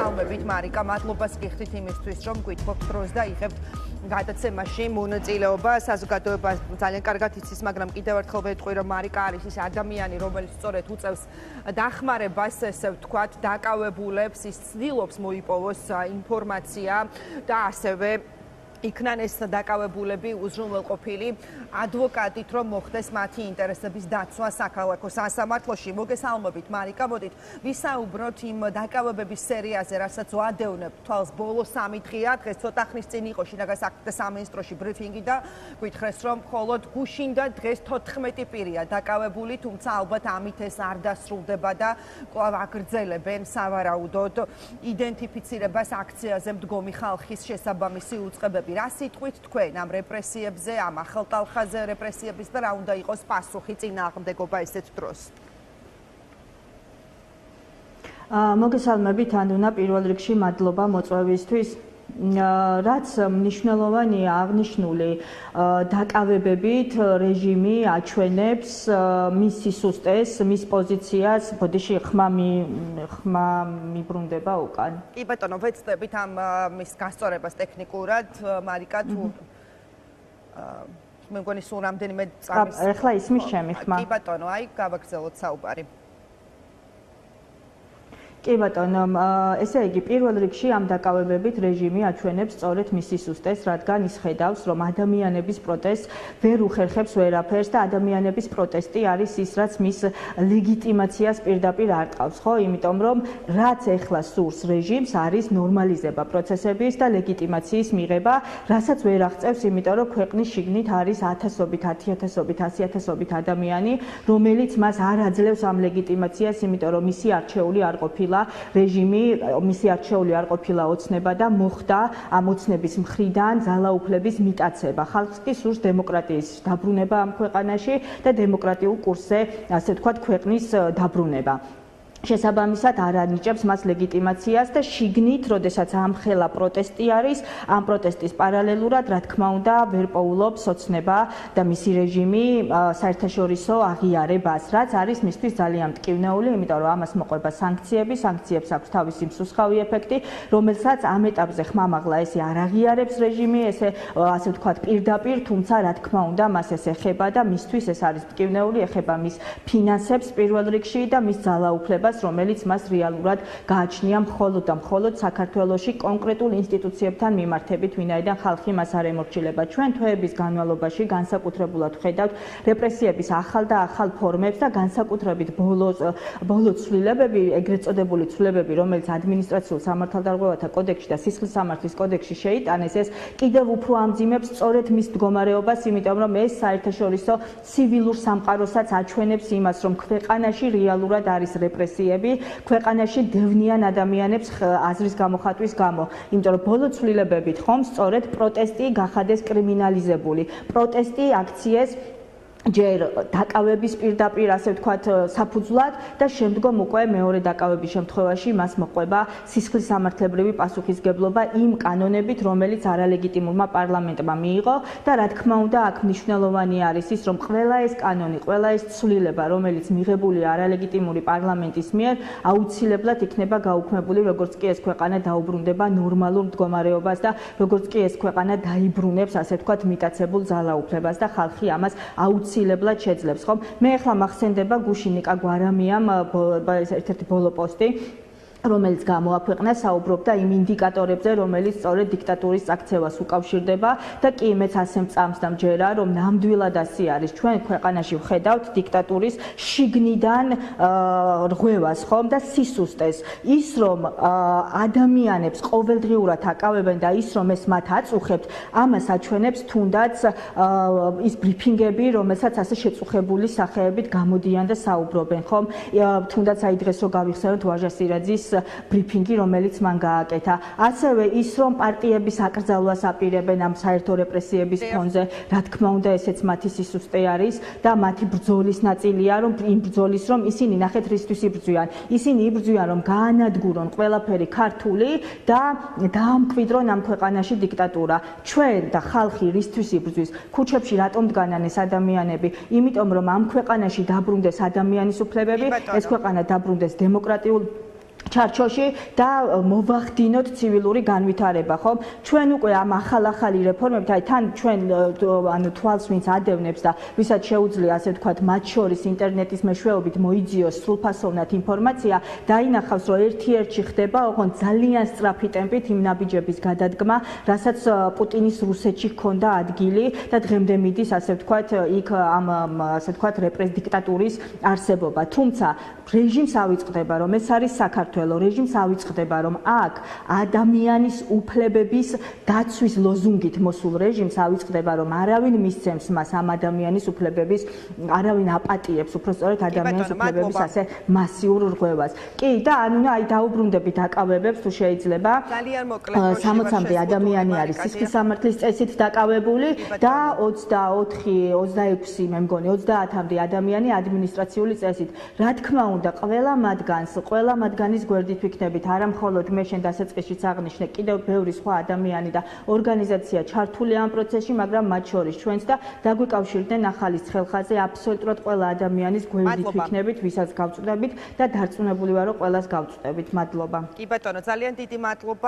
მოგესალმებით მარიკა, მადლობას გიხდით იმისთვის, რომ გვითხოვთ დროს და იღებთ გადაცემაში მონაწილეობა. საზოგადოება ძალიან კარგად იცის, მაგრამ კიდევ ერთხელ ვეთქვი, რომ მარიკა არის ის ადამიანი, რომელიც სწორედ უწევს დახმარებას, ესე ვთქვათ, დაკავებულებს, ის ცდილობს მოიპოვოს ინფორმაცია და ასევე იქნან ეს დაკავებულები უზრუნველყოფილი ადვოკატით, რომ მოხდეს მათი ინტერესების დაცვა საქალაქო სასამართლოში. მოგესალმებით მარიკა, მოდით ვისაუბროთ იმ დაკავებების სერიაზე, რასაც ვადევნებ თვალს ბოლო 3 დღეა. დღეს ცოტა ხნის წინ იყო შინაგან საქმეთა სამინისტროში ბრიფინგი და გითხრეს, რომ მხოლოდ გუშინ და დღეს 14 პირია დაკავებული, თუმცა ალბათ ამით ეს არ დასრულდება და კვლავ აგრძელებენ სავარაუდოდ იდენტიფიცირებას აქციაზე მდგომი ხალხის შესაბამისი უწყებები. რა სიტყვით თქვენ ამ რეპრესიებზე, ამ ახალტალხაზე რეპრესიების და რა უნდა იყოს პასუხი წინააღმდეგობა ესეთ დროს? მოგესალმებით ანდუნა, პირველ რიგში მადლობა მოწვევისთვის. რაც მნიშვნელოვანია აღნიშნული დაკავებებით რეჟიმი აჩვენებს მის სისუსტეს, მის პოზიციას, ბოდიში ხმა მიბრუნდება უკან. კი ბატონო, ვეცდებით ამ მის გასწორებას ტექნიკურად, მარიკა თუ მე მგონი სულ რამდენიმე წამის ეხლა ისმის ჩემი ხმა. კი ბატონო, აი გავაგრძელოთ საუბარი. კი ბატონო, ესე იგი პირველ რიგში ამ დაკავებებით რეჟიმი აჩვენებს სწორედ მის სისუსტეს, რადგან ის ხედავს, რომ ადამიანების პროტესტს ვერ უხერხებს ვერაფერს და ადამიანების პროტესტი არის ის, რაც მის ლეგიტიმაციას პირდაპირ არტყავს, ხო? იმიტომ რომ რაც ეხლა სურს რეჟიმს არის ნორმალიზება პროცესების და ლეგიტიმაციის მიღება, რასაც ვერ აღწევს, იმიტომ რომ ქვეყნის შიგნით არის ათასობით, 10,000-ობით, 100,000-ობით ადამიანი, რომელიც მას არ აძლევს ამ ლეგიტიმაციას, იმიტომ რომ მისი არჩეული არ ყოფილა რეჟიმი, მისი არჩეული არ ყოფილა ოცნება და მოხდა ამ ოცნების მხრიდან ძალაუფლების მიტაცება. ხალხს კი სურს დემოკრატიის დაბრუნება ამ ქვეყანაში და დემოკრატიულ კურსზე, ასე ვთქვათ, ქვეყნის დაბრუნება. შესაბამისად არ ანიჭებს მას ლეგიტიმაციას და შიგნით, როდესაც ამხელა პროტესტი არის, ამ პროტესტის პარალელურად, რა თქმა უნდა, ვერ პოულობს ოცნება და მისი რეჟიმი საერთაშორისო აღიარებას, რაც არის მისთვის ძალიან მტკივნეული, იმიტომ რომ ამას მოყვება სანქციები, სანქციებს აქვს თავისი მსუსხავი ეფექტი, რომელსაც ამ ეტაპზე ხმამაღლა ესე არ აღიარებს რეჟიმი, ასე ვთქვათ, პირდაპირ, თუმცა რა თქმა უნდა, მას ეს ეხება და მისთვის ეს არის მტკივნეული, ეხება მის ფინანსებს პირველ რიგში და მის ძალაუფლებას, რომელიც მას რეალურად გააჩნია მხოლოდ და მხოლოდ საქართველოში კონკრეტულ ინსტიტუციებთან მიმართებით, ვინაიდან ხალხი მას არ ემორჩილება. ჩვენ თვეების განმავლობაში განსაკუთრებულად ვხედავთ რეპრესიების ახალ და ახალ ფორმებს და განსაკუთრებით ბოლო ცვლილებები, ეგრეთ წოდებული ცვლილებები, რომელიც ადმინისტრაციულ სამართალდარღვევათა კოდექსში და სისხლის სამართლის კოდექსში შეიტანეს, ეს კიდევ უფრო ამძიმებს სწორედ მის მდგომარეობას, იმიტომ რომ ეს საერთაშორისო ცივილურ სამყაროსაც აჩვენებს იმას, რომ ქვეყანაში რეალურად არის რეპრესია ქვეყანაში დევნიან ადამიანებს აზრის გამოხატვის გამო. იმიტომ რომ ბოლო ცვლილებებით ხომ სწორედ პროტესტი გახადეს კრიმინალიზებული. პროტესტი აქციეს ჯერ დაკავების პირდაპირ, ასე ვთქვათ, საფუძვლად და შემდგომ უკვე მეორე დაკავების შემთხვევაში მას მოყვება სისხლის სამართლებრივი პასუხისგებლობა იმ კანონებით, რომელიც არალეგიტიმურმა პარლამენტმა მიიღო და რა თქმა უნდა, აქ მნიშვნელოვანი არის ის, რომ ყველა ეს კანონი, ყველა ეს ცვლილება, რომელიც მიღებულია არალეგიტიმური პარლამენტის მიერ, აუცილებლად იქნება გაუქმებული, როგორც კი ეს ქვეყანა დაუბრუნდება ნორმალურ მდგომარეობას და როგორც კი ეს ქვეყანა დაიბრუნებს, ასე ვთქვათ, მიტაცებულ ძალაუფლებას და ხალხი ამას აუცილებლად შეძლებს, ხომ? მე ახლა მახსენდება გუშინ ნიკა გვარამიამ ერთ-ერთი ბოლო პოსტი, რომელიც გამოაქვეყნა, საუბრობდა იმ ინდიკატორებზე, რომელიც სწორედ დიქტატურის წაქცევას უკავშირდება და კი მეც ასე მწამს და მჯერა, რომ ნამდვილად ასე არის. ჩვენ ქვეყანაში ვხედავთ დიქტატურის შიგნიდან რღვევას, ხომ და სისუსტეს. ის რომ ადამიანებს ყოველდღიურად აკავებენ და ის რომ ეს მათ აწუხებთ, ამას აჩვენებს თუნდაც ის ბრიფინგები, რომელსაც ასე შეწუხებული სახეებით გამოდიან და საუბრობენ, ხომ? თუნდაც აი დღეს რო გავიხსენოთ ვაჟა სირაძის ბრიფინგი, რომელიც მან გააკეთა. ასევე ის, რომ პარტიების აკრძალვას აპირებენ ამ საერთო რეპრესიების ფონზე, რა თქმა უნდა, ესეც მათი სისუსტე არის და მათი ბრძოლის ნაწილია, რომ იმ ბრძოლის, რომ ისინი ნახეთ რისთვის იბრძვიან. ისინი იბრძვიან, რომ გაანადგურონ ყველაფერი ქართული და დაამკვიდრონ ამ ქვეყანაში დიქტატურა. ჩვენ და ხალხი რისთვის იბრძვის? ქუჩებში რატომ დგანან ეს ადამიანები? იმიტომ, რომ ამ ქვეყანაში დაბრუნდეს ადამიანის უფლებები, ეს ქვეყანა დაბრუნდეს დემოკრატიულ ჩარჩოში და მოვახდინოთ ცივილური განვითარება, ხო? ჩვენ უკვე ამ ახალ-ახალი რეფორმებით, აი თან ჩვენ ანუ თვალს ვინც ადევნებს და ვისაც შეუძლია ასე ვთქვათ, მათ შორის ინტერნეტის მეშვეობით მოიძიოს სრულფასოვნად ინფორმაცია, დაინახავს, რომ ერთ-ერთი ხდება ოღონდ ძალიან სწრაფი ტემპით იმ ნაბიჯების გადადგმა, რასაც პუტინის რუსეთში ჰქონდა ადგილი და დღემდე მიდის, ასე ვთქვათ, იქ ამ ასე ვთქვათ, დიქტატურის არსებობა. თუმცა რეჟიმს ავიწყდება, რომ ეს არის საქართველო, რეჟიმს ავიწყდება, რომ აქ ადამიანის უფლებების დაცვის ლოზუნგით მოსულ რეჟიმს ავიწყდება, რომ არავინ მისცემს მას ამ ადამიანის უფლებების, არავინ აპატიებს, უბრალოდ ადამიანის უფლებების ასე მასიურ რღვევას. კი, და ანუ აი დაუბრუნდებით აკავებებს თუ შეიძლება. ძალიან მოკლედ 60-მდე ადამიანი არის სისხლის სამართლის წესით დაკავებული და 24-26 მე მგონი 30-მდე ადამიანი ადმინისტრაციული წესით. რა თქმა უნდა, ყველა მათგანის გვერდით ვიქნებით, არა მხოლოდ მე შენ დასაწყისშიც აღნიშნე, კიდევ ბევრი სხვა ადამიანი და ორგანიზაცია ჩართული ამ პროცესში, მაგრამ მათ შორის ჩვენც და დაგვიკავშირდნენ ახალის ხელხაზე აბსოლუტურად ყველა ადამიანის გვერდით ვიქნებით, ვისაც გავწვდებით და დარწმუნებული ვარ, რომ ყველას გავწვდებით. მადლობა. კი ბატონო, ძალიან დიდი მადლობა.